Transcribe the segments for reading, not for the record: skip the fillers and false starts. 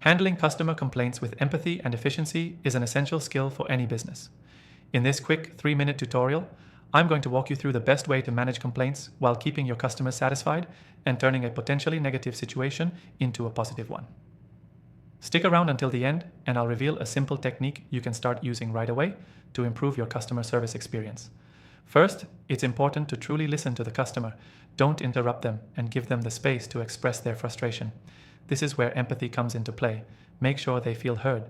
Handling customer complaints with empathy and efficiency is an essential skill for any business. In this quick 3-minute tutorial, I'm going to walk you through the best way to manage complaints while keeping your customers satisfied and turning a potentially negative situation into a positive one. Stick around until the end, and I'll reveal a simple technique you can start using right away to improve your customer service experience. First, it's important to truly listen to the customer. Don't interrupt them and give them the space to express their frustration. This is where empathy comes into play. Make sure they feel heard.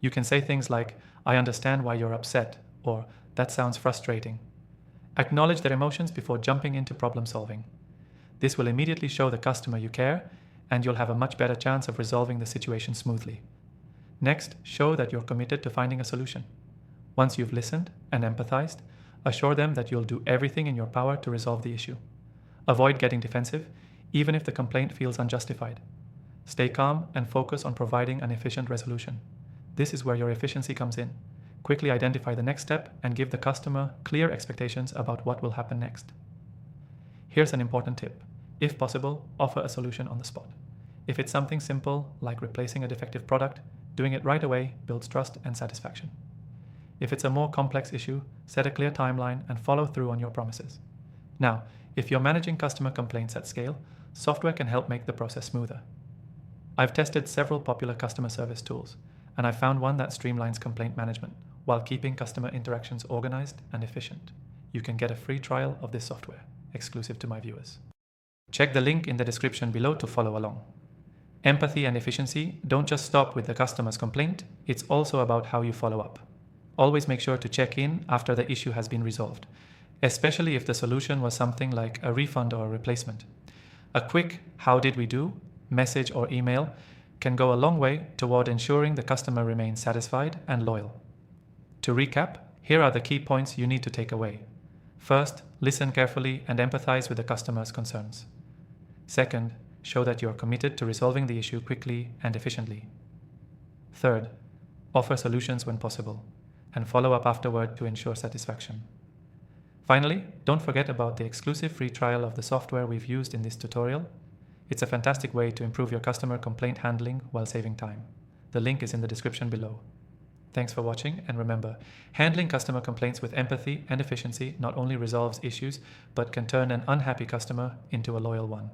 You can say things like, "I understand why you're upset," or "That sounds frustrating." Acknowledge their emotions before jumping into problem solving. This will immediately show the customer you care, and you'll have a much better chance of resolving the situation smoothly. Next, show that you're committed to finding a solution. Once you've listened and empathized, assure them that you'll do everything in your power to resolve the issue. Avoid getting defensive, even if the complaint feels unjustified. Stay calm and focus on providing an efficient resolution. This is where your efficiency comes in. Quickly identify the next step and give the customer clear expectations about what will happen next. Here's an important tip. If possible, offer a solution on the spot. If it's something simple, like replacing a defective product, doing it right away builds trust and satisfaction. If it's a more complex issue, set a clear timeline and follow through on your promises. Now, if you're managing customer complaints at scale, software can help make the process smoother. I've tested several popular customer service tools, and I've found one that streamlines complaint management while keeping customer interactions organized and efficient. You can get a free trial of this software, exclusive to my viewers. Check the link in the description below to follow along. Empathy and efficiency don't just stop with the customer's complaint, it's also about how you follow up. Always make sure to check in after the issue has been resolved, especially if the solution was something like a refund or a replacement. A quick "how did we do" message or email can go a long way toward ensuring the customer remains satisfied and loyal. To recap, here are the key points you need to take away. First, listen carefully and empathize with the customer's concerns. Second, show that you are committed to resolving the issue quickly and efficiently. Third, offer solutions when possible, and follow up afterward to ensure satisfaction. Finally, don't forget about the exclusive free trial of the software we've used in this tutorial. It's a fantastic way to improve your customer complaint handling while saving time. The link is in the description below. Thanks for watching, and remember, handling customer complaints with empathy and efficiency not only resolves issues, but can turn an unhappy customer into a loyal one.